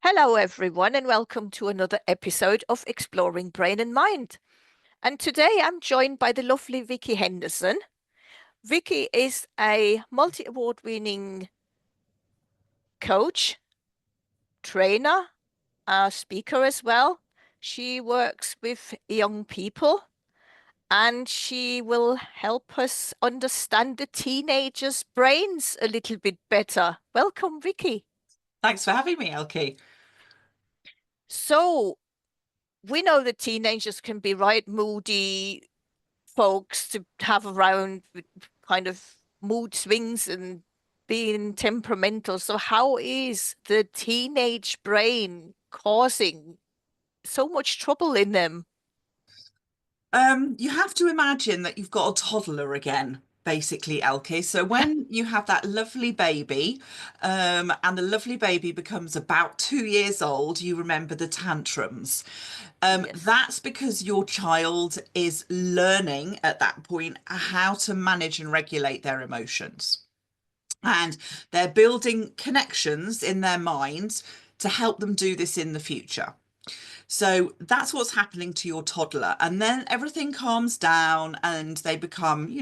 Hello, everyone, and welcome to another episode of Exploring Brain and Mind. And today I'm joined by the lovely Vicky Henderson. Vicky is a multi-award winning coach, trainer, speaker as well. She works with young people and she will help us understand the teenagers' brains a little bit better. Welcome, Vicky. Thanks for having me, Elkie. So, we know that teenagers can be right moody folks to have around with kind of mood swings and being temperamental. So how is the teenage brain causing so much trouble in them? You have to imagine that you've got a toddler again, basically, Elkie. So when you have that lovely baby, and the lovely baby becomes about 2 years old, you remember the tantrums. Yes. That's because your child is learning at that point how to manage and regulate their emotions. And they're building connections in their minds to help them do this in the future. So that's what's happening to your toddler. And then everything calms down and they become,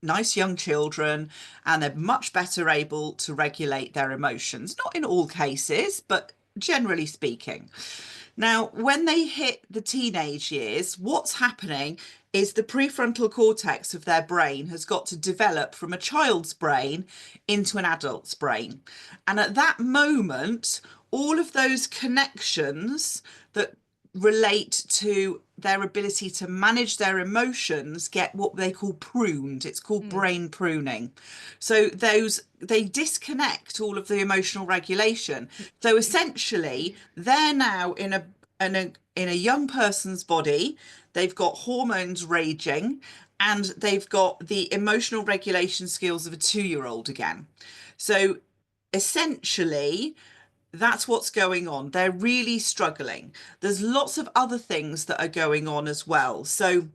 nice young children and they're much better able to regulate their emotions. Not in all cases, but generally speaking. Now, when they hit the teenage years, what's happening is the prefrontal cortex of their brain has got to develop from a child's brain into an adult's brain. And at that moment, all of those connections that relate to their ability to manage their emotions get what they call pruned. It's called Mm. brain pruning. So those they disconnect all of the emotional regulation. So essentially, they're now in a young person's body. They've got hormones raging and they've got the emotional regulation skills of a 2 year old again. So essentially, that's what's going on. They're really struggling. There's lots of other things that are going on as well. So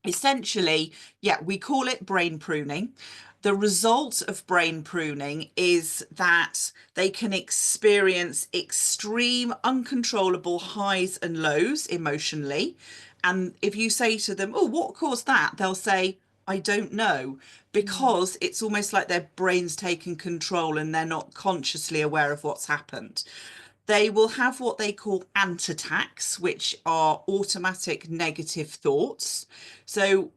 essentially, yeah, we call it brain pruning. The result of brain pruning is that they can experience extreme, uncontrollable highs and lows emotionally. And if you say to them, "Oh, what caused that?" they'll say, "I don't know," Mm. because it's almost like their brain's taken control and they're not consciously aware of what's happened. They will have what they call ant-attacks, which are automatic negative thoughts. So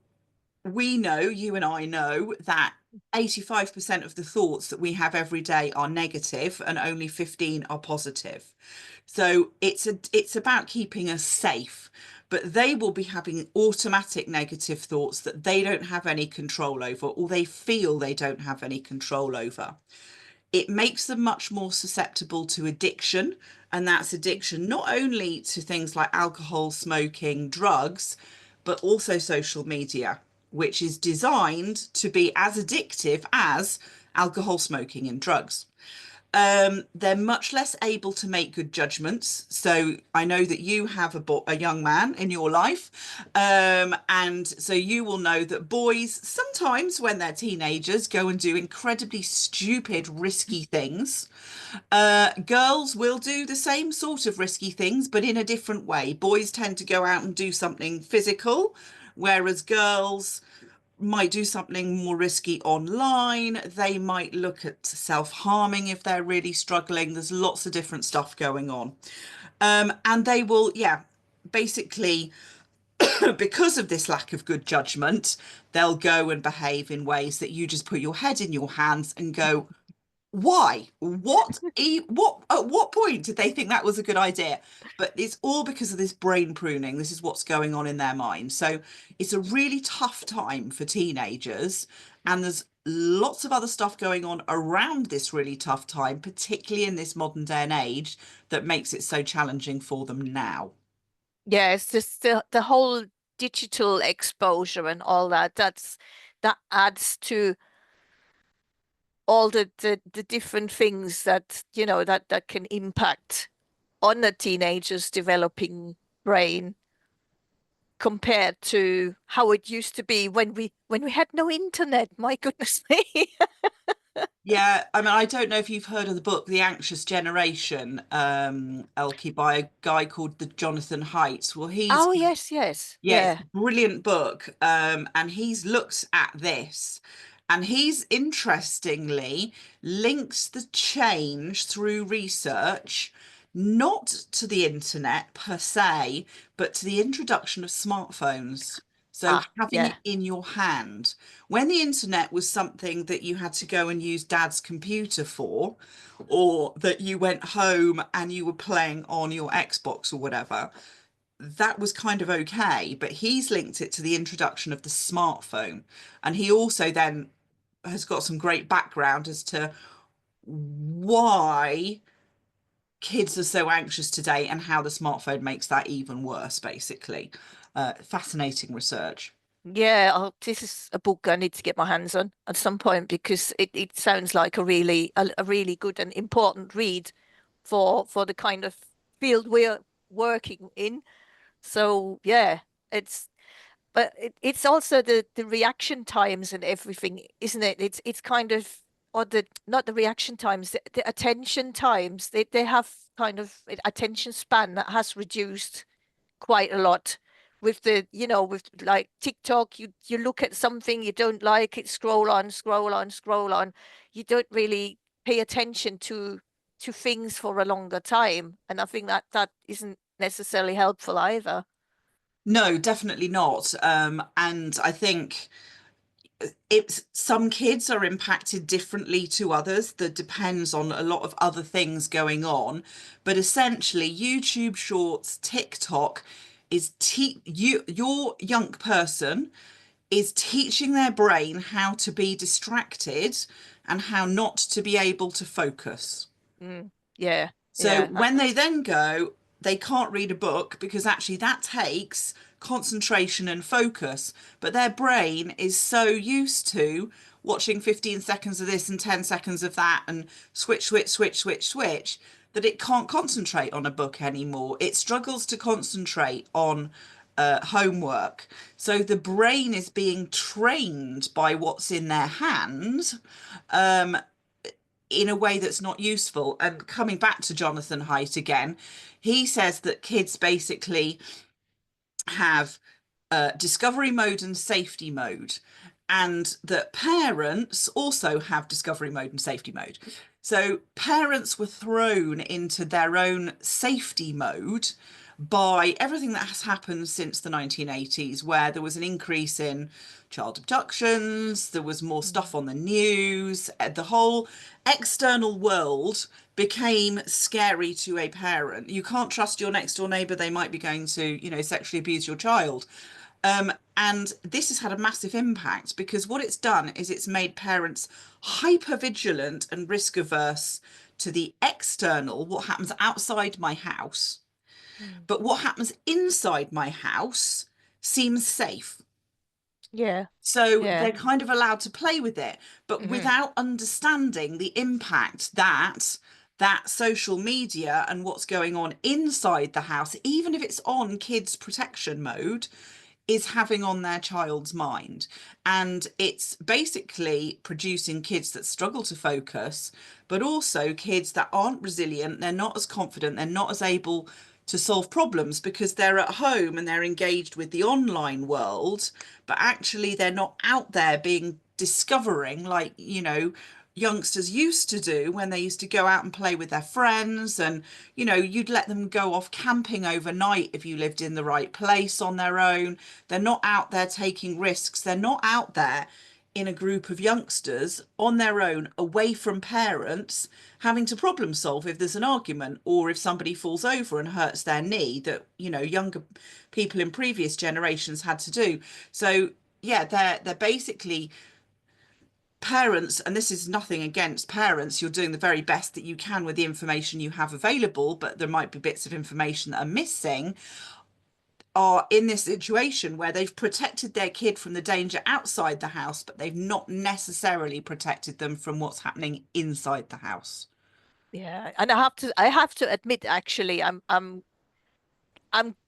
we know, you and I know, that 85% of the thoughts that we have every day are negative and only 15 are positive. So it's about keeping us safe, but they will be having automatic negative thoughts that they don't have any control over, or they feel they don't have any control over. It makes them much more susceptible to addiction, and that's addiction not only to things like alcohol, smoking, drugs, but also social media, which is designed to be as addictive as alcohol, smoking, and drugs. They're much less able to make good judgments. So I know that you have a young man in your life. And so you will know that boys sometimes, when they're teenagers, go and do incredibly stupid, risky things. Girls will do the same sort of risky things, but in a different way. Boys tend to go out and do something physical, whereas girls might do something more risky online. They might look at self-harming if they're really struggling. There's lots of different stuff going on. And they will, yeah, basically, because of this lack of good judgment, they'll go and behave in ways that you just put your head in your hands and go, why? What at what point did they think that was a good idea? But it's all because of this brain pruning. This is what's going on in their mind. So it's a really tough time for teenagers, and there's lots of other stuff going on around this really tough time, particularly in this modern day and age, that makes it so challenging for them now. Yeah, it's just the whole digital exposure and all that. That adds to all the different things that that can impact on a teenager's developing brain compared to how it used to be when we had no internet. My goodness me. Yeah, I mean, I don't know if you've heard of the book The Anxious Generation, Elkie, by a guy called the Jonathan Haidt. Well, he's Oh, yes, yes. yeah, it's Yeah. a brilliant book. And he's looked at this, and he's interestingly links the change through research not to the internet per se, but to the introduction of smartphones. So Ah, having it yeah. in your hand. When the internet was something that you had to go and use dad's computer for, or that you went home and you were playing on your Xbox or whatever, that was kind of okay, but he's linked it to the introduction of the smartphone. And he also then has got some great background as to why kids are so anxious today and how the smartphone makes that even worse, basically. Fascinating research. Yeah, oh, this is a book I need to get my hands on at some point because it sounds like a really good and important read for the kind of field we're working in. So yeah, it's but it's also the reaction times and everything, isn't it? It's kind of or the not the reaction times, the attention times. They have kind of attention span that has reduced quite a lot with with like TikTok. You look at something you don't like it, scroll on, scroll on, scroll on. You don't really pay attention to things for a longer time, and I think that that isn't necessarily helpful either. No, definitely not. And I think it's some kids are impacted differently to others. That depends on a lot of other things going on. But essentially, YouTube Shorts, TikTok is te you your young person is teaching their brain how to be distracted and how not to be able to focus. Mm, yeah, So yeah. when they then go, they can't read a book because actually that takes concentration and focus. But their brain is so used to watching 15 seconds of this and 10 seconds of that and switch, switch, switch, switch, switch, that it can't concentrate on a book anymore. It struggles to concentrate on homework. So the brain is being trained by what's in their hand, in a way that's not useful. And coming back to Jonathan Haidt again, he says that kids basically have discovery mode and safety mode, and that parents also have discovery mode and safety mode. So parents were thrown into their own safety mode by everything that has happened since the 1980s, where there was an increase in child abductions, there was more stuff Mm. on the news, the whole external world became scary to a parent. You can't trust your next door neighbor, they might be going to, sexually abuse your child. And this has had a massive impact because what it's done is it's made parents hyper vigilant and risk averse to the external, what happens outside my house. Mm. But what happens inside my house seems safe. Yeah, So yeah. they're kind of allowed to play with it, but Hmm. without understanding the impact that social media and what's going on inside the house, even if it's on kids protection mode, is having on their child's mind. And it's basically producing kids that struggle to focus, but also kids that aren't resilient, they're not as confident, they're not as able to solve problems because they're at home and they're engaged with the online world, but actually they're not out there being discovering, like, youngsters used to do when they used to go out and play with their friends. And you'd let them go off camping overnight if you lived in the right place on their own. They're not out there taking risks, they're not out there in a group of youngsters on their own, away from parents, having to problem solve if there's an argument or if somebody falls over and hurts their knee, that younger people in previous generations had to do. So yeah, they're basically parents, and this is nothing against parents, you're doing the very best that you can with the information you have available, but there might be bits of information that are missing, are in this situation where they've protected their kid from the danger outside the house, but they've not necessarily protected them from what's happening inside the house. Yeah, and I have to admit, actually, I'm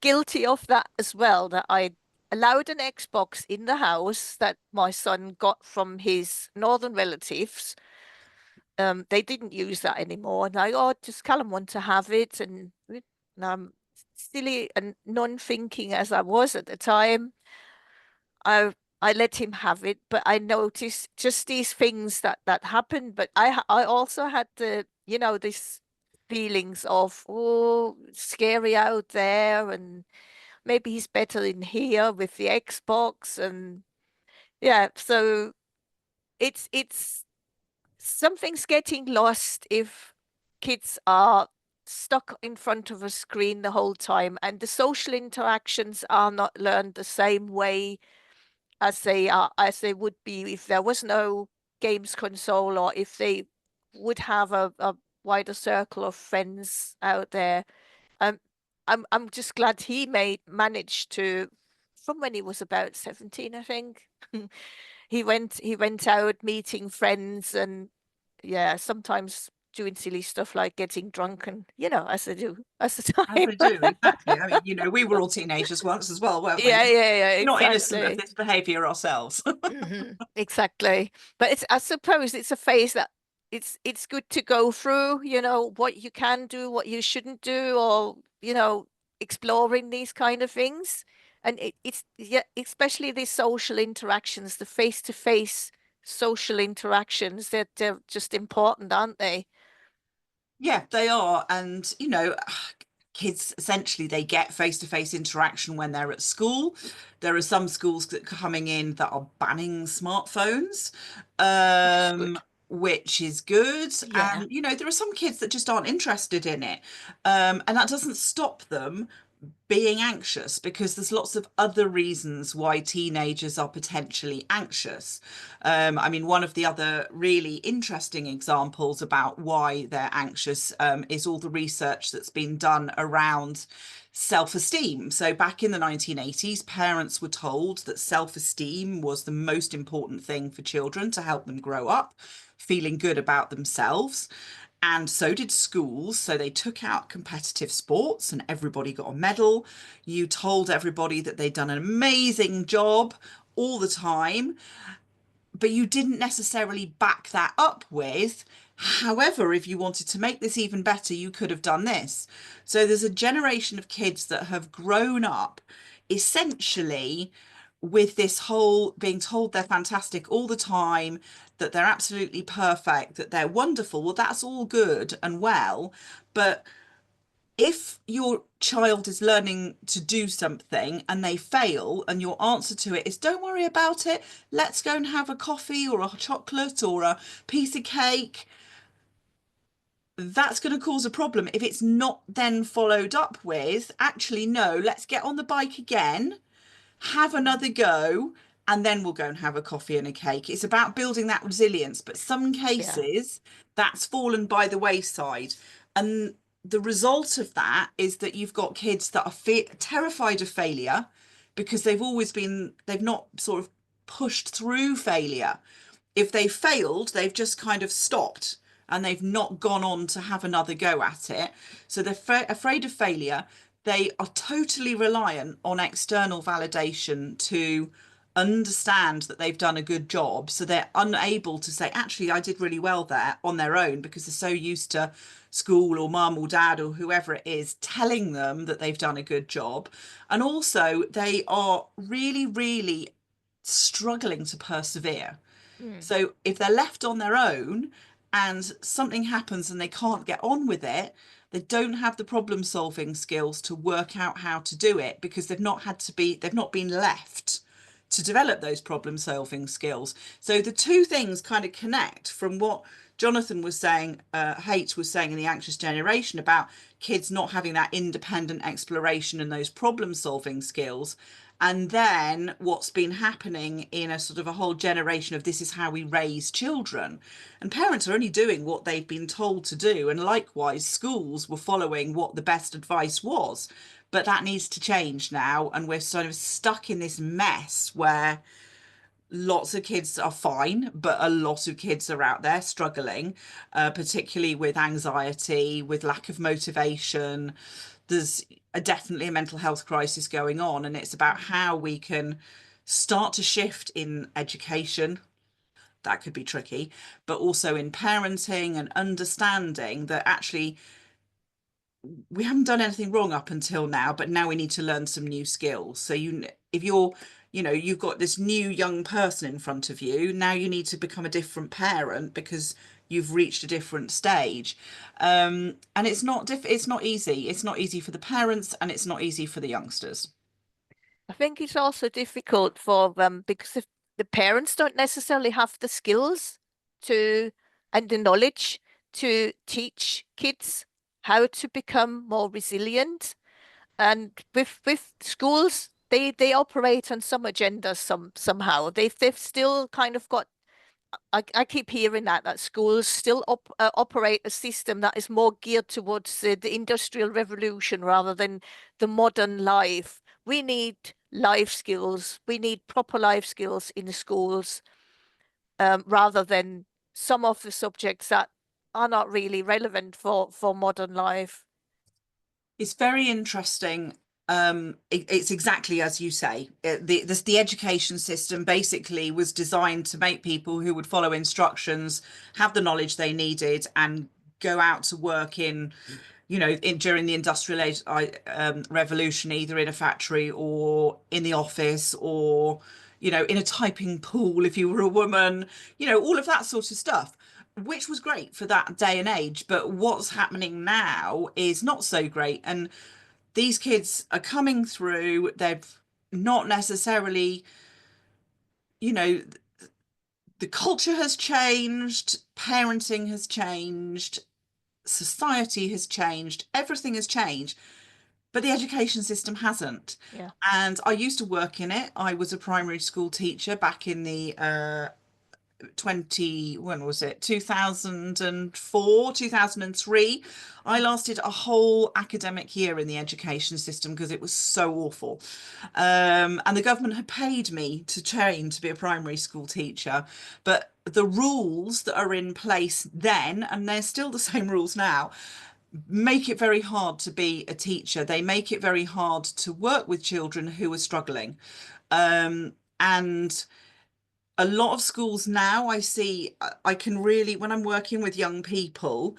guilty of that as well, that I allowed an Xbox in the house that my son got from his northern relatives. they didn't use that anymore. And I, oh, just Callum want to have it, and silly and non-thinking as I was at the time, I I let him have it. But I noticed just these things that happened. But I also had the, this feelings of, oh, scary out there, and maybe he's better in here with the Xbox, and yeah, so it's something's getting lost if kids are stuck in front of a screen the whole time, and the social interactions are not learned the same way as they would be if there was no games console, or if they would have a wider circle of friends out there. Um, I'm just glad he managed to, from when he was about 17, I think. He went out meeting friends, and yeah, sometimes doing silly stuff like getting drunk, and as they do as the As time. they do, exactly. I mean, we were all teenagers once as well, weren't we? Yeah, yeah, yeah, Not innocent of exactly. this behavior ourselves. Exactly. But I suppose it's a phase that it's good to go through, what you can do, what you shouldn't do, or, exploring these kind of things. And it's, yeah, especially these social interactions, the face-to-face social interactions, they're just important, aren't they? Yeah, they are. And, kids essentially they get face-to-face interaction when they're at school. There are some schools that are coming in that are banning smartphones, Which is um, good. which is good. Yeah. And, there are some kids that just aren't interested in it. And that doesn't stop them being anxious, because there's lots of other reasons why teenagers are potentially anxious. I mean, one of the other really interesting examples about why they're anxious is all the research that's been done around self-esteem. So back in the 1980s, parents were told that self-esteem was the most important thing for children to help them grow up feeling good about themselves. And so did schools. So they took out competitive sports and everybody got a medal. You told everybody that they'd done an amazing job all the time, but you didn't necessarily back that up with, however, if you wanted to make this even better, you could have done this. So there's a generation of kids that have grown up essentially with this whole being told they're fantastic all the time, that they're absolutely perfect, that they're wonderful. Well, that's all good and well, but if your child is learning to do something and they fail, and your answer to it is, don't worry about it, let's go and have a coffee or a chocolate or a piece of cake, that's going to cause a problem if it's not then followed up with, actually, no, let's get on the bike again, have another go, and then we'll go and have a coffee and a cake. It's about building that resilience, but some Yeah. cases that's fallen by the wayside. And the result of that is that you've got kids that are terrified of failure, because they've not sort of pushed through failure. If they failed, they've just kind of stopped and they've not gone on to have another go at it. So they're afraid of failure. They are totally reliant on external validation to understand that they've done a good job. So they're unable to say, actually, I did really well there on their own, because they're so used to school or mum or dad or whoever it is telling them that they've done a good job. And also, they are really, really struggling to persevere. Mm. So if they're left on their own and something happens and they can't get on with it, they don't have the problem solving skills to work out how to do it, because they've not been left to develop those problem solving skills. So the two things kind of connect, from what Jonathan was saying, Haight was saying in the anxious generation, about kids not having that independent exploration and those problem solving skills. And then what's been happening in a sort of a whole generation of, this is how we raise children. And parents are only doing what they've been told to do. And likewise, schools were following what the best advice was. But that needs to change now. And we're sort of stuck in this mess where lots of kids are fine, but a lot of kids are out there struggling, particularly with anxiety, with lack of motivation. There's definitely a mental health crisis going on, and it's about how we can start to shift in education, that could be tricky, but also in parenting and understanding that actually we haven't done anything wrong up until now, but now we need to learn some new skills. So if you're, you've got this new young person in front of you, now you need to become a different parent because you've reached a different stage. And it's not easy. It's not easy for the parents and it's not easy for the youngsters. I think it's also difficult for them because if the parents don't necessarily have the skills to and the knowledge to teach kids how to become more resilient. And with schools, they operate on some agenda somehow. They've still kind of got I keep hearing that schools still operate a system that is more geared towards the industrial revolution rather than the modern life. We need life skills. We need proper life skills in the schools, rather than some of the subjects that are not really relevant for modern life. It's very interesting. It's exactly as you say. The education system basically was designed to make people who would follow instructions have the knowledge they needed and go out to work during the industrial age, revolution, either in a factory or in the office or, in a typing pool if you were a woman, all of that sort of stuff, which was great for that day and age. But what's happening now is not so great. And these kids are coming through, they've not necessarily, you know, the culture has changed, parenting has changed, society has changed, everything has changed, but the education system hasn't. Yeah. And I used to work in it. I was a primary school teacher back in the 20 when was it 2004 2003. I lasted a whole academic year in the education system because it was so awful, and the government had paid me to train to be a primary school teacher, but the rules that are in place then, and they're still the same rules now, make it very hard to be a teacher. They make it very hard to work with children who are struggling, and a lot of schools now I see, I can really, when I'm working with young people,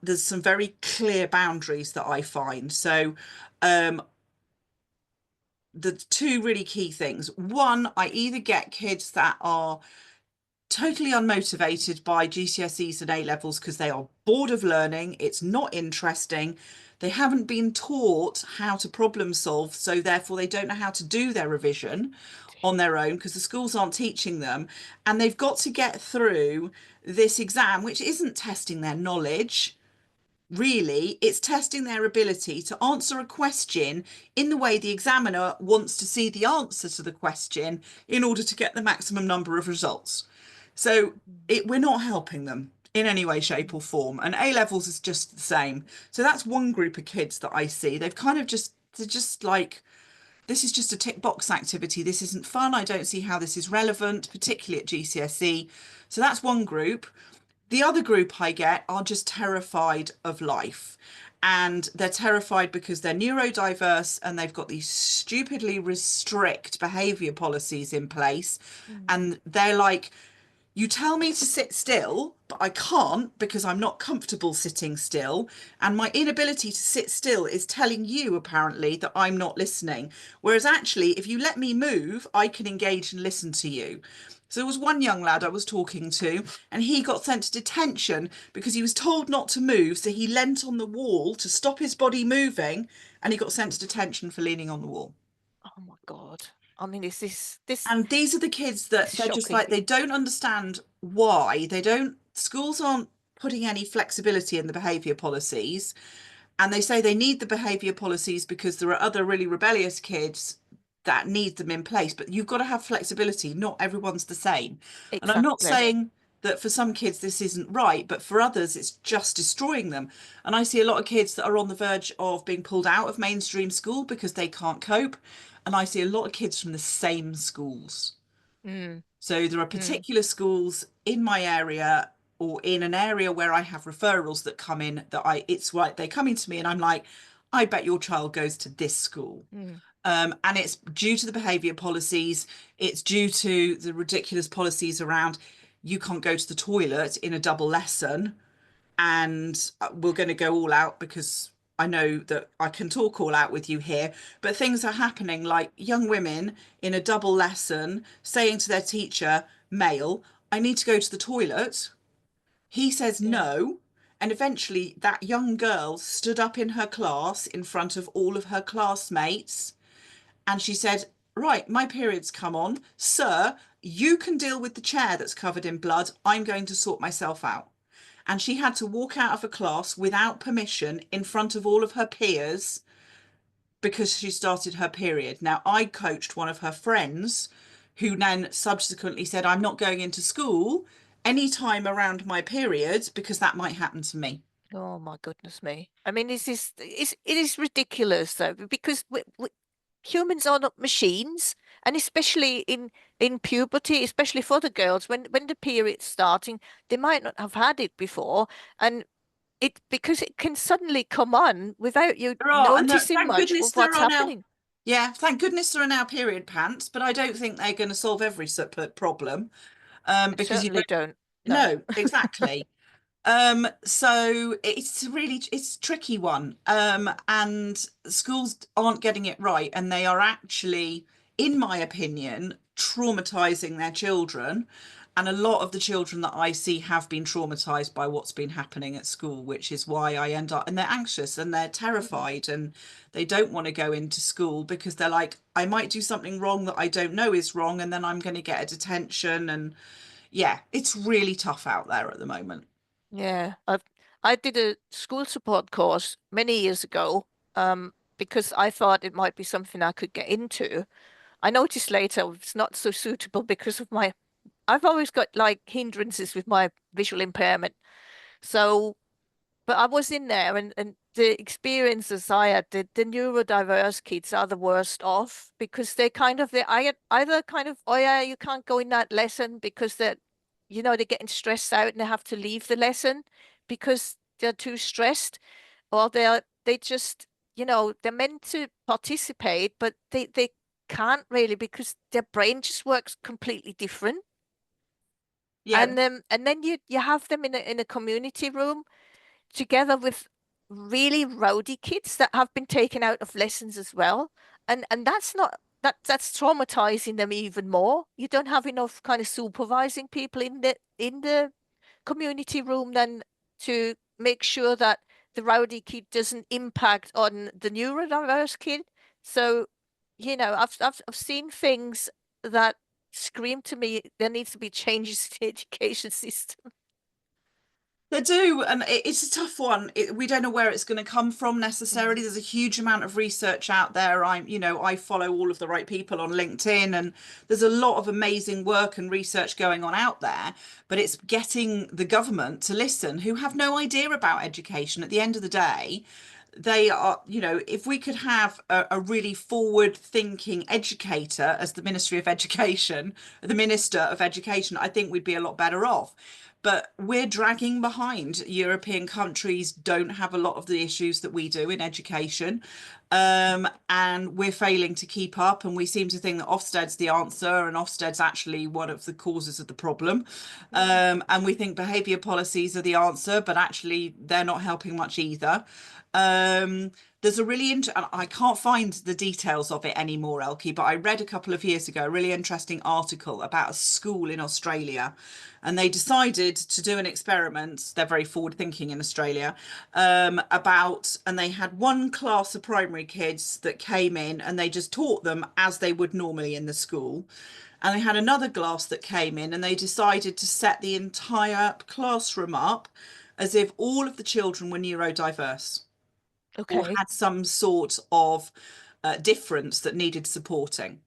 there's some very clear boundaries that I find. So the two really key things. One, I either get kids that are totally unmotivated by GCSEs and A levels because they are bored of learning, it's not interesting. They haven't been taught how to problem solve, so therefore they don't know how to do their revision on their own because the schools aren't teaching them. And they've got to get through this exam, which isn't testing their knowledge, really, it's testing their ability to answer a question in the way the examiner wants to see the answer to the question in order to get the maximum number of results. So we're not helping them in any way, shape, or form. And A levels is just the same. So that's one group of kids that I see. They're just like, this is just a tick box activity. This isn't fun. I don't see how this is relevant, particularly at GCSE. So that's one group. The other group I get are just terrified of life. And they're terrified because they're neurodiverse and they've got these stupidly restrict behaviour policies in place. Mm. And they're like, you tell me to sit still, but I can't because I'm not comfortable sitting still. And my inability to sit still is telling you, apparently, that I'm not listening. Whereas actually, if you let me move, I can engage and listen to you. So there was one young lad I was talking to, and he got sent to detention because he was told not to move. So he leant on the wall to stop his body moving, and he got sent to detention for leaning on the wall. Oh my God. I mean, this And these are the kids that is they're just shocking. like, they don't understand why. Schools aren't putting any flexibility in the behaviour policies. And they say they need the behaviour policies because there are other really rebellious kids that need them in place. But you've got to have flexibility. Not everyone's the same. And I'm not Exactly. saying that for some kids this isn't right, but for others it's just destroying them. And I see a lot of kids that are on the verge of being pulled out of mainstream school because they can't cope. And I see a lot of kids from the same schools. Mm, So there are mm, particular schools in my area or in an area where I have referrals that come in that it's right, they come into me and I'm like, I bet your child goes to this school. mm. And it's due to the behaviour policies, it's due to the ridiculous policies around you can't go to the toilet in a double lesson, and we're going to go all out because I know that I can talk all out with you here, but things are happening like young women in a double lesson saying to their teacher, male, I need to go to the toilet. He says Yeah. no. And eventually, that young girl stood up in her class in front of all of her classmates and she said, right, my period's come on. Sir, you can deal with the chair that's covered in blood. I'm going to sort myself out. And she had to walk out of a class without permission in front of all of her peers because she started her period. Now, I coached one of her friends who then subsequently said, I'm not going into school anytime around my period because that might happen to me. Oh my goodness me. I mean, it is ridiculous though, because humans are not machines, and especially in puberty, especially for the girls, when the period's starting, they might not have had it before, and it because it can suddenly come on without you There are, and noticing thank much goodness of there what's are now. happening. Yeah, thank goodness there are now period pants, but I don't think they're going to solve every problem, I because you certainly don't. don't. No. No, exactly. So it's a tricky one. And schools aren't getting it right, and they are actually, in my opinion, traumatizing their children. And a lot of the children that I see have been traumatized by what's been happening at school, which is why I end up, and they're anxious and they're Mm. terrified and they don't want to go into school because they're like, I might do something wrong that I don't know is wrong, and then I'm going to get a detention. And yeah, it's really tough out there at the moment. Yeah, I did a school support course many years ago, because I thought it might be something I could get into. I noticed later it's not so suitable because of my I've always got like hindrances with my visual impairment. So, but I was in there, and the experiences I had, the neurodiverse kids are the worst off because they either kind of, oh yeah, you can't go in that lesson because they're getting stressed out and they have to leave the lesson because they're too stressed, or they just, they're meant to participate, but they can't really because their brain just works completely different. Yeah, And then you have them in a community room together with really rowdy kids that have been taken out of lessons as well. And that's traumatizing them even more. You don't have enough kind of supervising people in the community room then to make sure that the rowdy kid doesn't impact on the neurodiverse kid. So, I've seen things that scream to me there needs to be changes in the education system. they do, and it's a tough one. We don't know where it's going to come from necessarily. Mm. There's a huge amount of research out there. I follow all of the right people on LinkedIn, and there's a lot of amazing work and research going on out there. But it's getting the government to listen, who have no idea about education. At the end of the day, they are, if we could have a really forward thinking educator as the Ministry of Education, the Minister of Education, I think we'd be a lot better off. But we're dragging behind. European countries don't have a lot of the issues that we do in education. And we're failing to keep up. And we seem to think that Ofsted's the answer, and Ofsted's actually one of the causes of the problem. Mm. And we think behaviour policies are the answer, but actually they're not helping much either. Um, there's a really and I can't find the details of it anymore, Elkie, but I read a couple of years ago a really interesting article about a school in Australia, and they decided to do an experiment. They're very forward thinking in Australia, and they had one class of primary kids that came in and they just taught them as they would normally in the school. And they had another class that came in and they decided to set the entire classroom up as if all of the children were neurodiverse or Okay. had some sort of difference that needed supporting.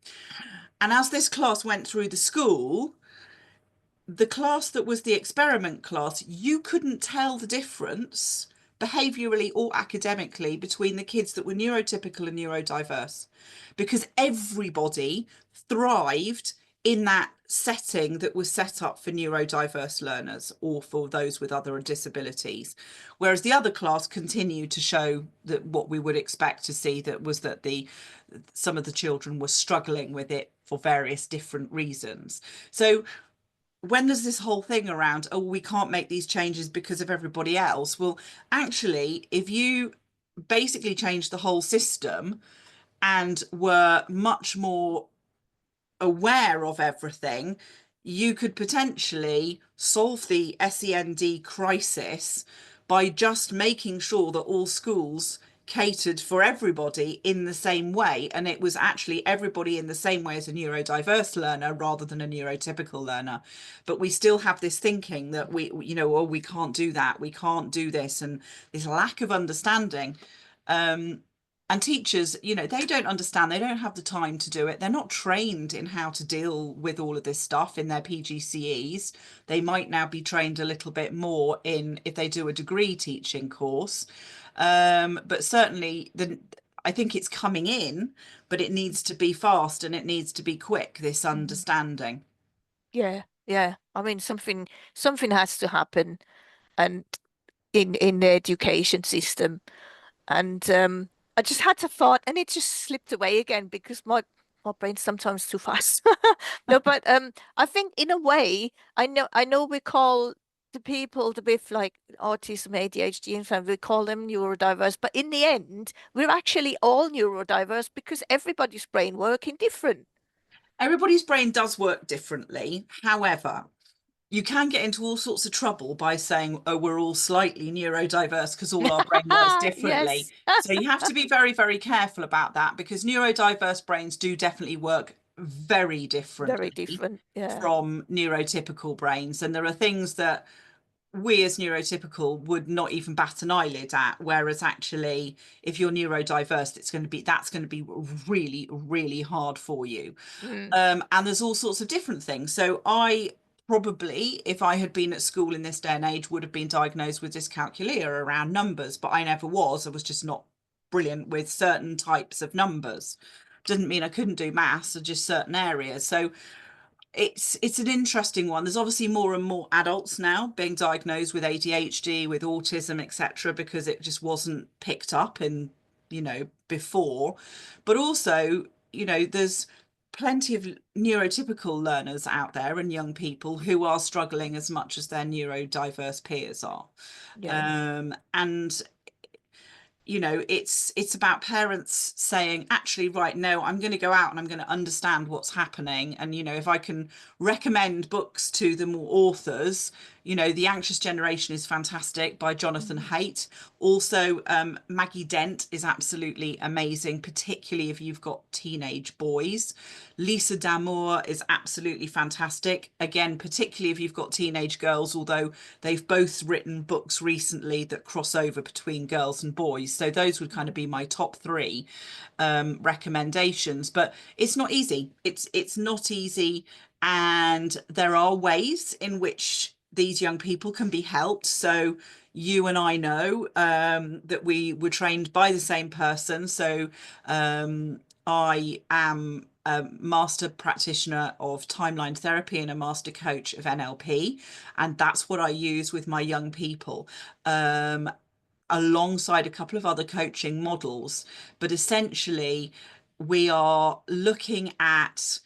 And as this class went through the school, the class that was the experiment class, you couldn't tell the difference behaviorally or academically between the kids that were neurotypical and neurodiverse because everybody thrived in that setting that was set up for neurodiverse learners or for those with other disabilities, whereas the other class continued to show that what we would expect to see, that was that the some of the children were struggling with it for various different reasons. So when there's this whole thing around, oh, we can't make these changes because of everybody else. Well, actually, if you basically change the whole system and were much more aware of everything, you could potentially solve the SEND crisis by just making sure that all schools catered for everybody in the same way. And it was actually everybody in the same way as a neurodiverse learner rather than a neurotypical learner. But we still have this thinking that oh, we can't do that, we can't do this, and this lack of understanding. And teachers, they don't understand, they don't have the time to do it, they're not trained in how to deal with all of this stuff in their PGCEs. They might now be trained a little bit more in if they do a degree teaching course. But certainly I think it's coming in, but it needs to be fast and it needs to be quick, this Mhm. understanding. Yeah, yeah. I mean, something has to happen, and in the education system. And I just had a thought, and it just slipped away again because my brain's sometimes too fast. No, but I think in a way, I know we call the people the with like autism, ADHD, and so we call them neurodiverse, but in the end, we're actually all neurodiverse because everybody's brain working different. Everybody's brain does work differently. However, you can get into all sorts of trouble by saying, oh, we're all slightly neurodiverse because all our brain works differently. Yes, So you have to be very, very careful about that, because neurodiverse brains do definitely work very very differently different. Yeah. from neurotypical brains. And there are things that we as neurotypical would not even bat an eyelid at, whereas actually if you're neurodiverse, that's going to be really, really hard for you. Mm, And there's all sorts of different things. So I probably, if I had been at school in this day and age, would have been diagnosed with dyscalculia around numbers, but I never was. I was just not brilliant with certain types of numbers. Doesn't mean I couldn't do maths or just certain areas. So it's an interesting one. There's obviously more and more adults now being diagnosed with ADHD, with autism, etc., because it just wasn't picked up in, before. But also, there's plenty of neurotypical learners out there and young people who are struggling as much as their neurodiverse peers are. yeah. And it's about parents saying, actually, right, no, I'm going to go out and I'm going to understand what's happening. And if I can recommend books to them or authors, The Anxious Generation is fantastic by Jonathan Mhm. Haidt. Also, Maggie Dent is absolutely amazing, particularly if you've got teenage boys. Lisa Damour is absolutely fantastic, again, particularly if you've got teenage girls, although they've both written books recently that cross over between girls and boys. So those would kind of be my top three recommendations. But it's not easy. It's not easy, and there are ways in which these young people can be helped. So you and I know that we were trained by the same person. So I am a master practitioner of timeline therapy and a master coach of NLP, and that's what I use with my young people. Alongside a couple of other coaching models. But essentially, we are looking at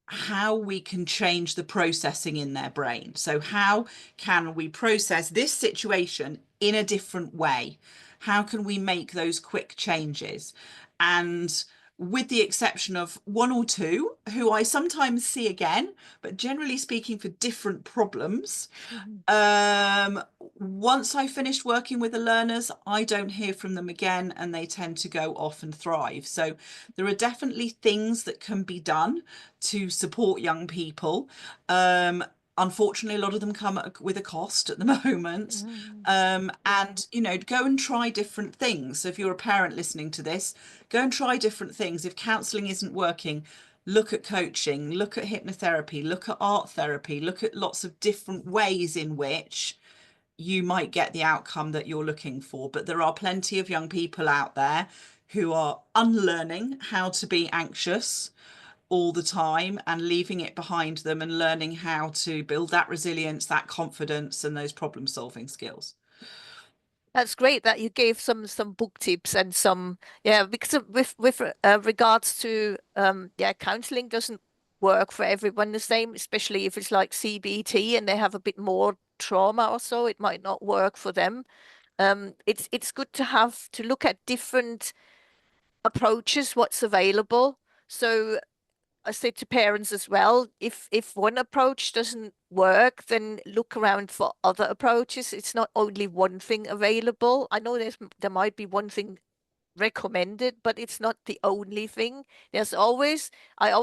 how we can change the processing in their brain. So, how can we process this situation in a different way? How can we make those quick changes? And with the exception of one or two who I sometimes see again, but generally speaking for different problems, Mhm. um, once I finished working with the learners, I don't hear from them again, and they tend to go off and thrive. So there are definitely things that can be done to support young people. Unfortunately, a lot of them come with a cost at the moment. Mm. Yeah. And, go and try different things. So if you're a parent listening to this, go and try different things. If counselling isn't working, look at coaching, look at hypnotherapy, look at art therapy, look at lots of different ways in which you might get the outcome that you're looking for. But there are plenty of young people out there who are unlearning how to be anxious all the time and leaving it behind them, and learning how to build that resilience, that confidence, and those problem solving skills. That's great that you gave some book tips and some, yeah, because with regards to yeah, counseling doesn't work for everyone the same, especially if it's like CBT and they have a bit more trauma or so, it might not work for them. It's good to have to look at different approaches, what's available. So I say to parents as well, if one approach doesn't work, then look around for other approaches. It's not only one thing available. I know there might be one thing recommended, but it's not the only thing. There's always, I've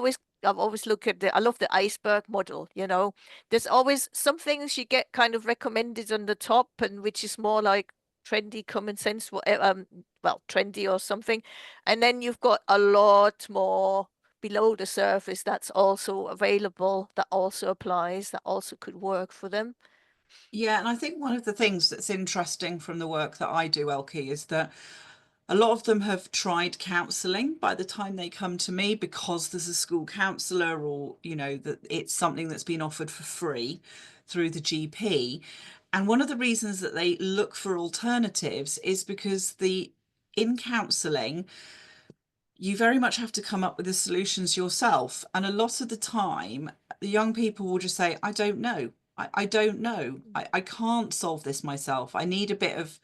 always look at I love the iceberg model, you know. There's always some things you get kind of recommended on the top and which is more like trendy common sense, well, trendy or something. And then you've got a lot more below the surface that's also available, that also applies, that also could work for them. Yeah, and I think one of the things that's interesting from the work that I do, Elkie, is that a lot of them have tried counselling by the time they come to me because there's a school counsellor, or, you know, that it's something that's been offered for free through the GP. And one of the reasons that they look for alternatives is because in counselling, you very much have to come up with the solutions yourself. And a lot of the time, the young people will just say, I don't know. I don't know. I can't solve this myself. I need a bit of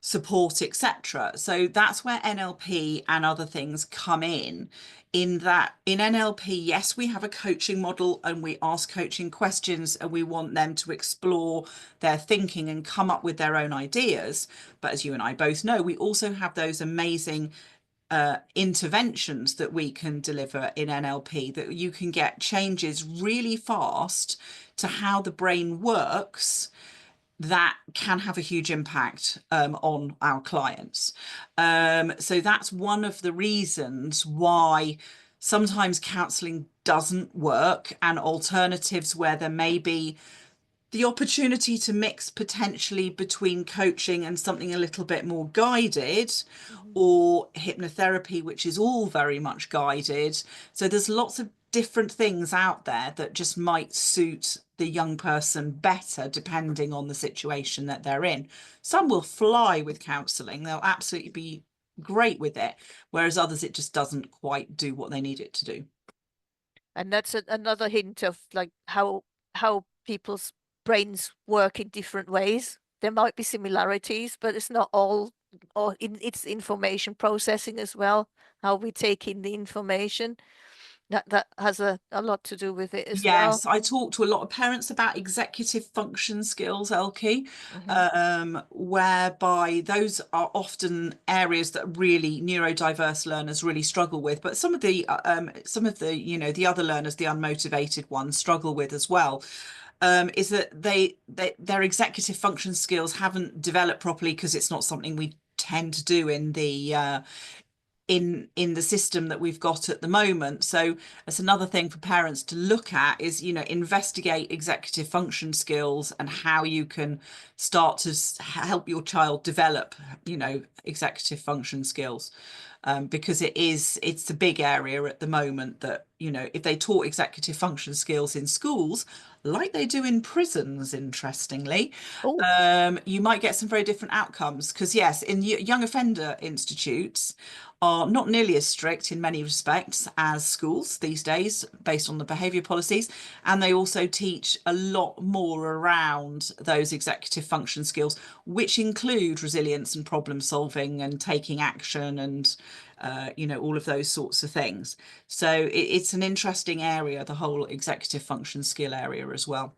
support, etc. So that's where NLP and other things come in that in NLP, yes, we have a coaching model and we ask coaching questions and we want them to explore their thinking and come up with their own ideas. But as you and I both know, we also have those amazing interventions that we can deliver in NLP, that you can get changes really fast to how the brain works that can have a huge impact on our clients. So that's one of the reasons why sometimes counselling doesn't work, and alternatives where there may be the opportunity to mix potentially between coaching and something a little bit more guided, Mhm. or hypnotherapy, which is all very much guided. So there's lots of different things out there that just might suit the young person better depending on the situation that they're in. Some will fly with counselling, they'll absolutely be great with it, whereas others it just doesn't quite do what they need it to do. And that's another hint of like how people's brains work in different ways. There might be similarities, but it's not all, or it's information processing as well, how we take in the information. That has a lot to do with it as well. Yes, I talk to a lot of parents about executive function skills, Elkie, Hmm. whereby those are often areas that really neurodiverse learners really struggle with. But some of the, you know, the other learners, the unmotivated ones, struggle with as well. Is that their executive function skills haven't developed properly because it's not something we tend to do in the in the system that we've got at the moment. So that's another thing for parents to look at is, you know, investigate executive function skills and how you can start to help your child develop, you know, executive function skills. Because it's a big area at the moment that, you know, if they taught executive function skills in schools like they do in prisons, interestingly, Oh, you might get some very different outcomes. Because yes, in young offender institutes are not nearly as strict in many respects as schools these days, based on the behaviour policies, and they also teach a lot more around those executive function skills, which include resilience and problem solving and taking action and you know, all of those sorts of things. So it's an interesting area, the whole executive function skill area as well.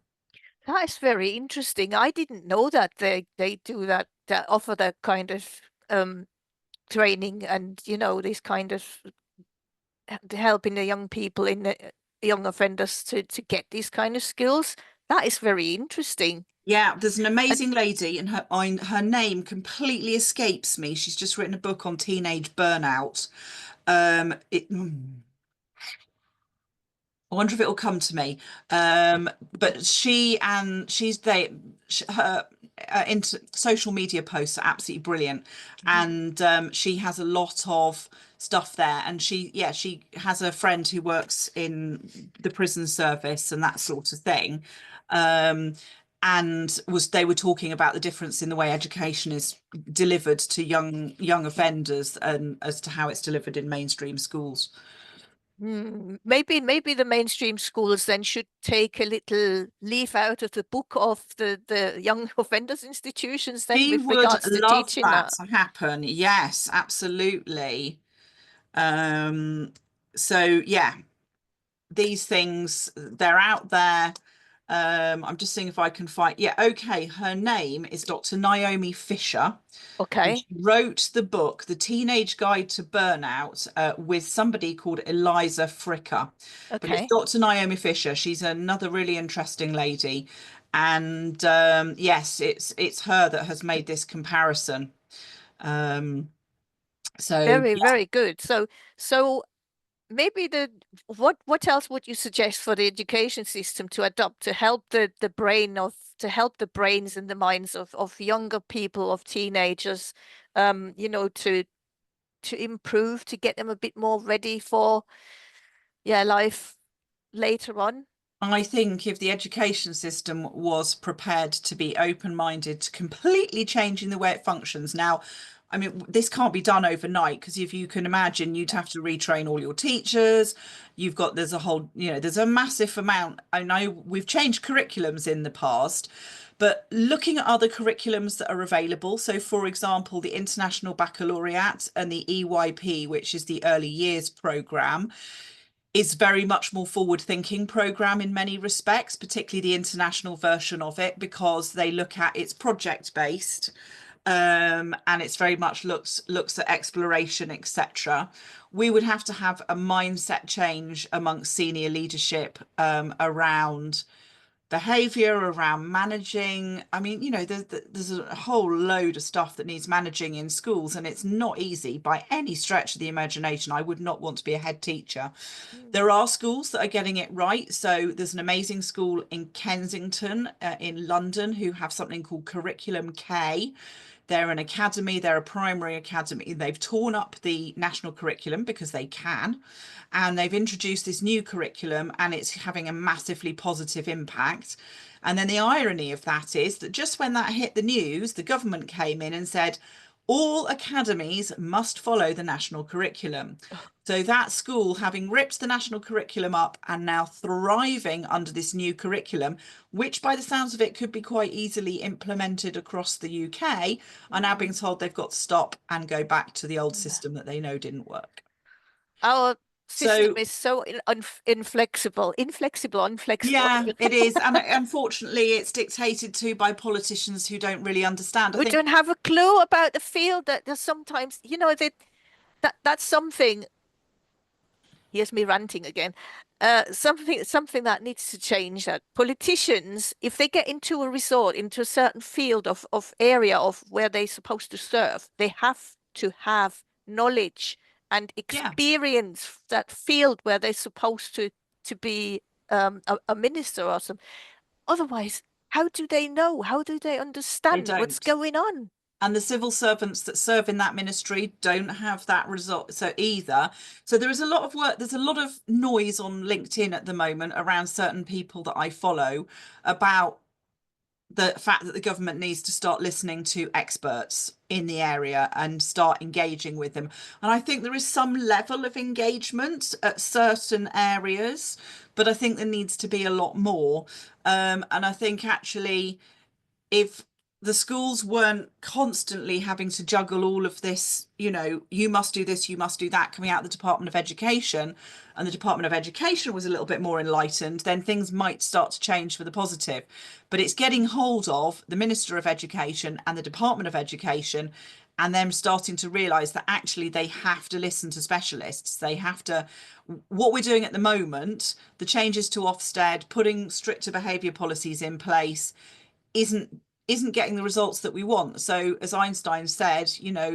that is very interesting. I didn't know that they do that, that offer that kind of training and you know this kind of helping the young people in the young offenders to get these kind of skills. That is very interesting. Yeah, there's an And amazing lady, and her name completely escapes me. She's just written a book on teenage burnout. I wonder if it'll come to me. But her into social media posts are absolutely brilliant, Mhm. and she has a lot of stuff there. And she has a friend who works in the prison service and that sort of thing. Um, and they were talking about the difference in the way education is delivered to young offenders and as to how it's delivered in mainstream schools. Maybe the mainstream schools then should take a little leaf out of the book of the young offenders institutions then We with would regards to love teaching that that. to happen. Yes, absolutely. Um, so yeah, these things, they're out there. I'm just seeing if I can find. Yeah, okay. Her name is Dr. Naomi Fisher, and Okay, she wrote the book, The Teenage Guide to Burnout, with somebody called Eliza Fricker. But it's okay. Dr. Naomi Fisher. She's another really interesting lady, and yes, it's her that has made this comparison. Um, so Very, very good. So maybe what else would you suggest for the education system to adopt to help the brain of to help the brains and the minds of younger people, of teenagers, to improve, to get them a bit more ready for life later on. I think if the education system was prepared to be open-minded to completely changing the way it functions. Now, I mean, this can't be done overnight because if you can imagine, you'd have to retrain all your teachers. There's a whole, there's a massive amount. I know we've changed curriculums in the past, but looking at other curriculums that are available. So, for example, the International Baccalaureate and the EYP, which is the Early Years Programme, is very much more forward thinking program in many respects, particularly the international version of it, because they look at it's project based, and it's very much looks at exploration, etc. We would have to have a mindset change amongst senior leadership around behavior, around managing. I mean, there's a whole load of stuff that needs managing in schools, and it's not easy by any stretch of the imagination. I would not want to be a head teacher. Mm. There are schools that are getting it right. So there's an amazing school in Kensington, in London, who have something called Curriculum K. They're an academy, they're a primary academy. They've torn up the national curriculum because they can, and they've introduced this new curriculum, and it's having a massively positive impact. And then the irony of that is that just when that hit the news, the government came in and said, all academies must follow the national curriculum. So that school, having ripped the national curriculum up and now thriving under this new curriculum, which by the sounds of it could be quite easily implemented across the UK, are now being Mm. told they've got to stop and go back to the old system that they know didn't work. Our system So is so inflexible, unflexible. yeah, it is. And unfortunately, it's dictated to by politicians who don't really understand. I We think, don't have a clue about the field that there's sometimes, that's something. Here's me ranting again. Something that needs to change. That politicians, if they get into a resort, into a certain field of area of where they're supposed to serve, they have to have knowledge and yeah, experience that field where they're supposed to be a minister or something. Otherwise, how do they know? How do they they understand what's don't. going on? And the civil servants that serve in that ministry don't have that result so either. So there is a lot of work, there's a lot of noise on LinkedIn at the moment around certain people that I follow about the fact that the government needs to start listening to experts in the area and start engaging with them. And I think there is some level of engagement at certain areas, but I think there needs to be a lot more. And I think actually, if the schools weren't constantly having to juggle all of this, you must do this, you must do that, coming out of the Department of Education, and the Department of Education was a little bit more enlightened, then things might start to change for the positive. But it's getting hold of the Minister of Education and the Department of Education, and them starting to realise that actually they have to listen to specialists. They have to, what we're doing at the moment, the changes to Ofsted, putting stricter behaviour policies in place, isn't getting the results that we want. So as Einstein said,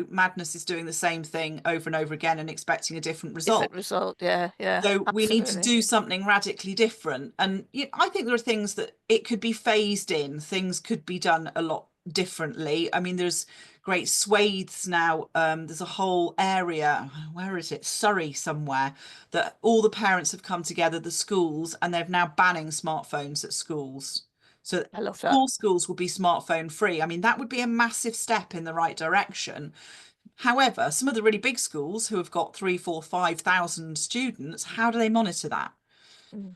madness is doing the same thing over and over again and expecting a different Different result. result. Yeah, yeah, So we need to absolutely. do something radically different. And I think there are things that it could be phased in, things could be done a lot differently. I mean, there's great swathes now. There's a whole area, where is it? Surrey somewhere, that all the parents have come together, the schools, and they're now banning smartphones at schools. So I love that. all schools will be smartphone free. I mean, that would be a massive step in the right direction. However, some of the really big schools who have got 3, 4, 5,000 students, how do they monitor that? Mm.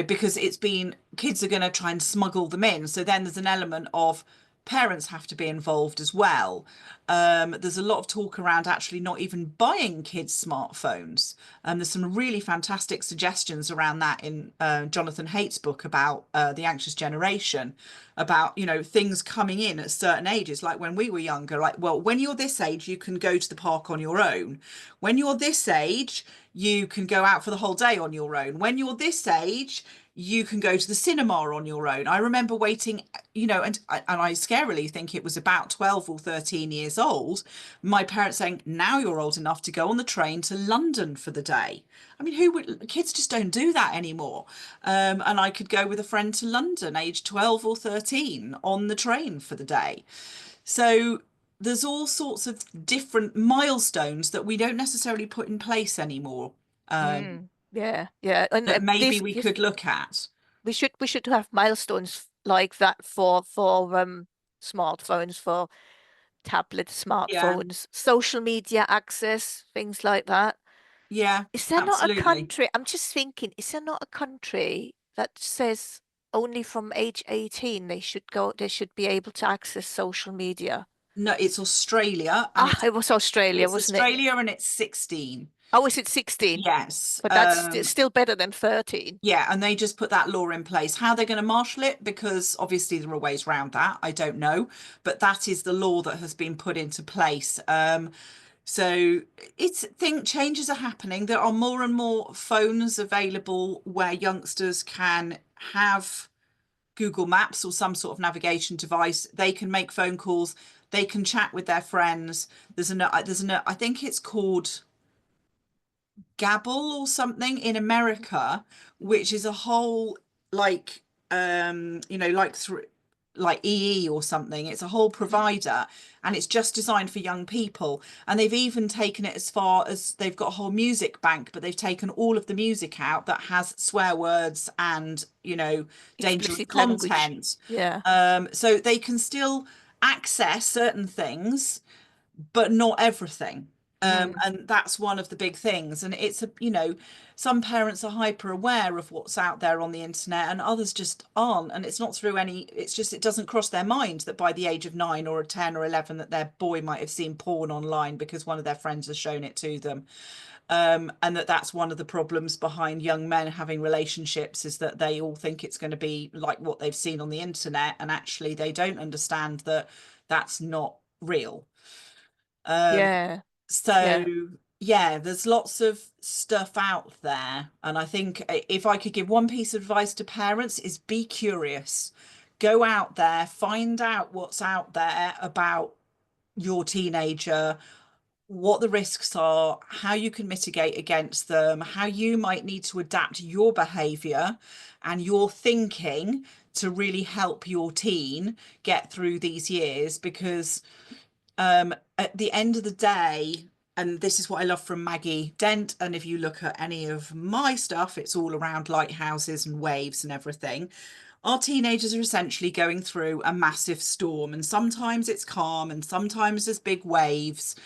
Because it's been kids are going to try and smuggle them in. So then there's an element of parents have to be involved as well. There's a lot of talk around actually not even buying kids smartphones. There's some really fantastic suggestions around that in Jonathan Haidt's book about the anxious generation, about things coming in at certain ages, like when we were younger, like, well, when you're this age you can go to the park on your own. When you're this age you can go out for the whole day on your own. When you're this age, you can go to the cinema on your own. I remember waiting, and I scarily think it was about 12 or 13 years old, my parents saying, now you're old enough to go on the train to London for the day. I mean, kids just don't do that anymore. And I could go with a friend to London, age 12 or 13, on the train for the day. So there's all sorts of different milestones that we don't necessarily put in place anymore, Mm. Yeah, yeah. And that maybe this we this could look at. we should have milestones like that for smartphones, for tablet Yeah, smartphones, social media access, things like that. yeah, Is there not a absolutely. country? I'm just thinking, is there not a country that says only from age 18 they should be able to access social media? No, it's Australia and Ah, it was Australia, it's wasn't it? Australia and it's 16. Oh, is it 16? Yes. But that's still better than 13. Yeah, and they just put that law in place. How they're going to marshal it, because obviously there are ways around that, I don't know, but that is the law that has been put into place. So it's think changes are happening. There are more and more phones available where youngsters can have Google Maps or some sort of navigation device. They can make phone calls. They can chat with their friends. I think it's called Gabble or something in America, which is a whole like like through like EE or something. It's a whole provider and it's just designed for young people. And they've even taken it as far as they've got a whole music bank, but they've taken all of the music out that has swear words and, dangerous Explicit language. content. Yeah. So they can still access certain things but not everything. Mm. And that's one of the big things. And some parents are hyper aware of what's out there on the internet and others just aren't. And it's not through it's just, it doesn't cross their mind that by the age of 9 or 10 or 11, that their boy might have seen porn online because one of their friends has shown it to them. And that's one of the problems behind young men having relationships, is that they all think it's going to be like what they've seen on the internet. And actually, they don't understand that that's not real. Um, Yeah. so Yeah. yeah, there's lots of stuff out there. And I think if I could give one piece of advice to parents is be curious. Go out there, find out what's out there about your teenager, what the risks are, how you can mitigate against them, how you might need to adapt your behavior and your thinking to really help your teen get through these years. Because at the end of the day, and this is what I love from Maggie Dent, and if you look at any of my stuff, it's all around lighthouses and waves and everything. Our teenagers are essentially going through a massive storm, and sometimes it's calm, and sometimes there's big waves,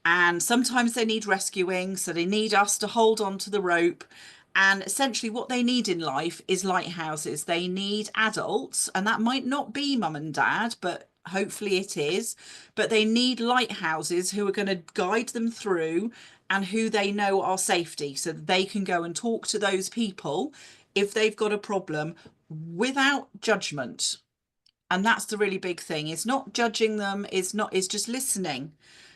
and sometimes they need rescuing, so they need us to hold on to the rope. And essentially, what they need in life is lighthouses. They need adults, and that might not be mum and dad, but hopefully it is. But they need lighthouses who are going to guide them through and who they know are safety, so that they can go and talk to those people if they've got a problem without judgment. And that's the really big thing. It's not judging them, it's just listening.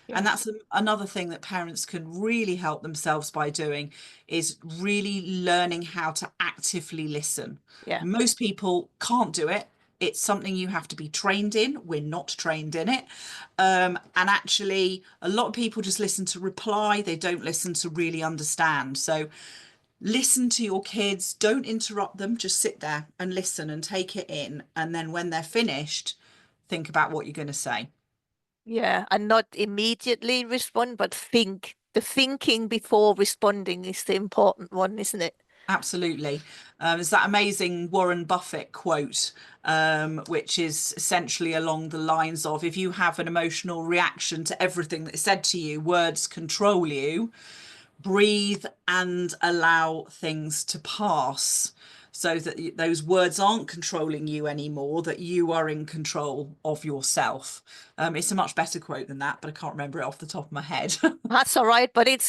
And Yes. that's another thing that parents can really help themselves by doing, is really learning how to actively listen. Yeah. Most people can't do it. It's something you have to be trained in. We're not trained in it. And actually, a lot of people just listen to reply. They don't listen to really understand. So listen to your kids. Don't interrupt them. Just sit there and listen and take it in. And then when they're finished, think about what you're going to say. Yeah. And not immediately respond, but think. The thinking before responding is the important one, isn't it? Absolutely. There's that amazing Warren Buffett quote, which is essentially along the lines of, if you have an emotional reaction to everything that is said to you, words control you, breathe and allow things to pass so that those words aren't controlling you anymore, that you are in control of yourself. It's a much better quote than that, but I can't remember it off the top of my head. That's all right, but it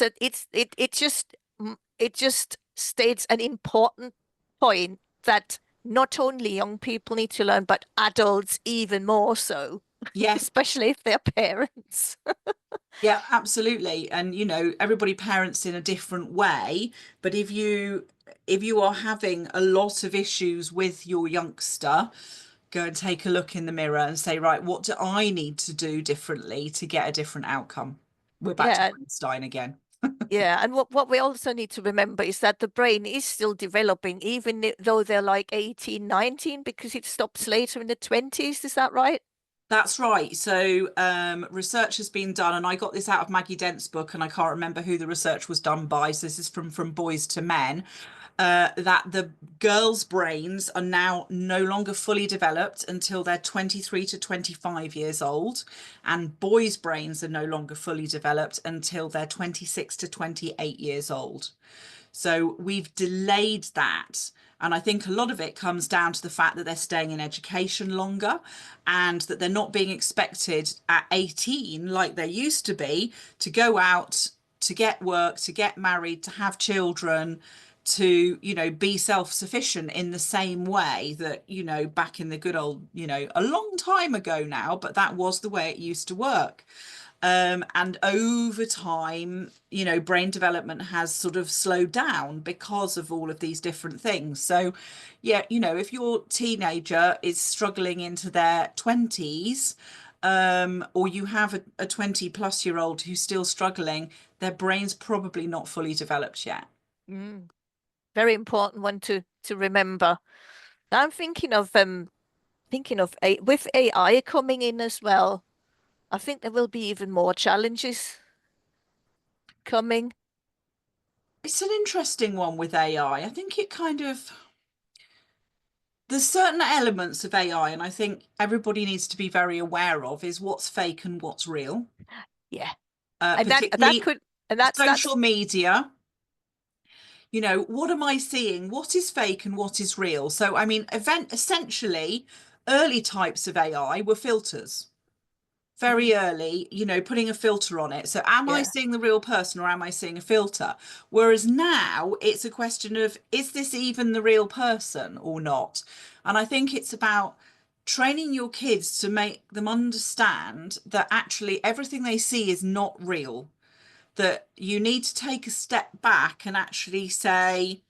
just states an important point that not only young people need to learn, but adults even more so, Yeah. especially if they're parents. Yeah, absolutely. And everybody parents in a different way, but if you are having a lot of issues with your youngster, go and take a look in the mirror and say, right, what do I need to do differently to get a different outcome? We're back to Yeah, Einstein again. yeah. And what we also need to remember is that the brain is still developing, even though they're like 18, 19, because it stops later in the 20s. Is that right? That's right. So research has been done, and I got this out of Maggie Dent's book, and I can't remember who the research was done by. So this is from Boys to Men. That the girls' brains are now no longer fully developed until they're 23 to 25 years old, and boys' brains are no longer fully developed until they're 26 to 28 years old. So we've delayed that. And I think a lot of it comes down to the fact that they're staying in education longer and that they're not being expected at 18, like they used to be, to go out, to get work, to get married, to have children, to, be self-sufficient in the same way that, back in the good old, a long time ago now, but that was the way it used to work. And over time, brain development has sort of slowed down because of all of these different things. So, yeah, if your teenager is struggling into their 20s, or you have a 20 plus year old who's still struggling, their brain's probably not fully developed yet. Mm, very important one to remember. I'm thinking of a with AI coming in as well. I think there will be even more challenges coming. It's an interesting one with AI. I think it kind of, there's certain elements of AI, and I think everybody needs to be very aware of is what's fake and what's real, Yeah. And that particularly could and that's social media. What am I seeing? What is fake and what is real? So, I mean, essentially, early types of AI were filters. Very mm, early, putting a filter on it. So, am I yeah, seeing the real person or am I seeing a filter? Whereas now it's a question of, is this even the real person or not? And I think it's about training your kids to make them understand that actually everything they see is not real, that you need to take a step back and actually say,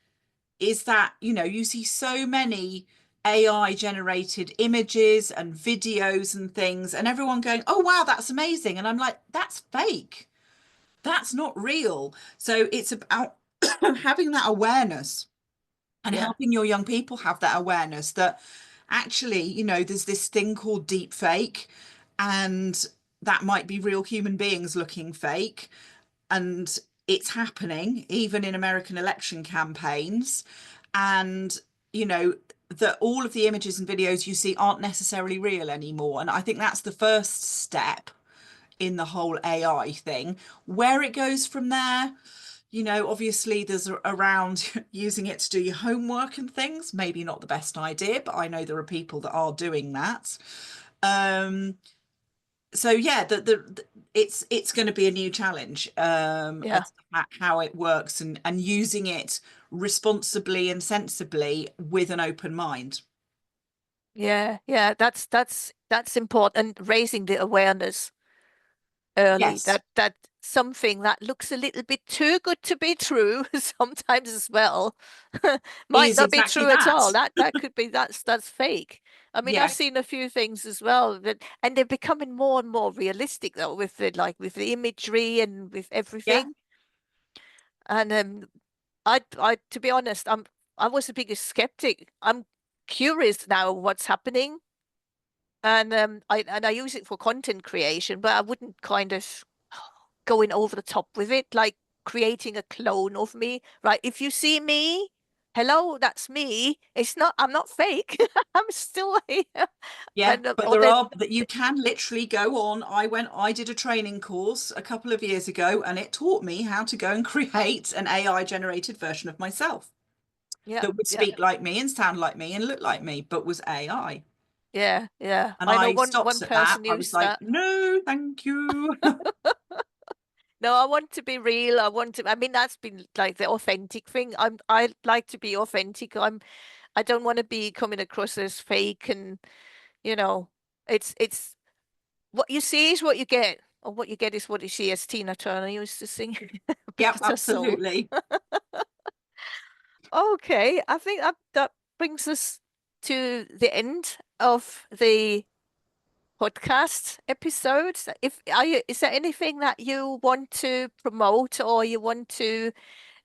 is that, you see so many AI generated images and videos and things, and everyone going, oh, wow, that's amazing. And I'm like, that's fake. That's not real. So it's about having that awareness and yeah, helping your young people have that awareness that actually, there's this thing called deep fake, and that might be real human beings looking fake. And it's happening even in American election campaigns. And, that all of the images and videos you see aren't necessarily real anymore. And I think that's the first step in the whole AI thing. Where it goes from there, obviously there's around using it to do your homework and things. Maybe not the best idea, but I know there are people that are doing that. Um, so yeah, it's going to be a new challenge, yeah, as to how it works, and using it responsibly and sensibly with an open mind. yeah, yeah. That's important. And raising the awareness early Yes. that something that looks a little bit too good to be true sometimes as well might Is not be exactly true at that. all. That could be that's fake. I mean, I've Yeah. seen a few things as well that, and they're becoming more and more realistic though, with with the imagery and with Yeah. everything. And I to be honest, I was the biggest skeptic. I'm curious now what's happening, and I use it for content creation, but I wouldn't kind of going over the top with it, like creating a clone of me. Right? If you see me, hello, that's me. It's not, I'm not fake. I'm still here. Yeah, And but or there they, are that you can literally go on. I did a training course a couple of years ago, and it taught me how to go and create an AI generated version of myself yeah, that would yeah, speak like me and sound like me and look like me, but was AI. yeah, yeah. And I know I one stopped at that. person I was used like, that. no, thank you. No, I want to be real. I mean, that's been like the authentic thing. I like to be authentic. I don't want to be coming across as fake and, you know, it's what you see is what you get, or what you get is what you see, as Tina Turner used to sing. Yep, Bless her soul. absolutely. Okay, I think that brings us to the end of the podcast episode. If are you, is there anything that you want to promote, or you want to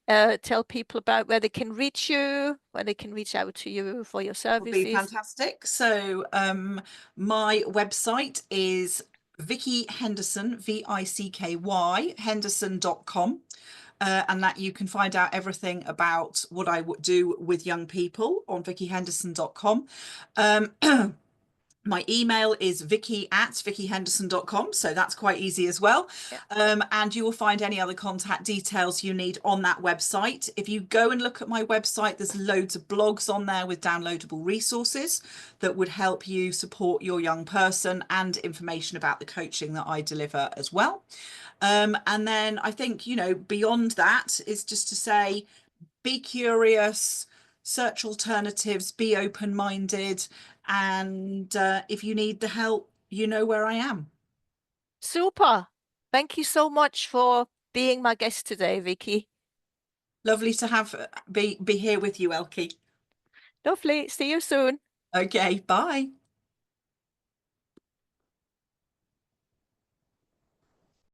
tell people about, where they can reach you, where they can reach out to you for your Would be services? fantastic. So my website is Vicky Henderson, Vicky, Henderson.com. And that you can find out everything about what I would do with young people on vickyhenderson.com. My email is vicky@vickyhenderson.com, so that's quite easy as well. Yeah. And you will find any other contact details you need on that website. If you go and look at my website, there's loads of blogs on there with downloadable resources that would help you support your young person, and information about the coaching that I deliver as well. And then I think, beyond that is just to say, be curious, search alternatives, be open-minded, and if you need the help, you know where I am. Super. Thank you so much for being my guest today, Vicky. Lovely to have be here with you, Elkie. Lovely. See you soon. Okay, bye.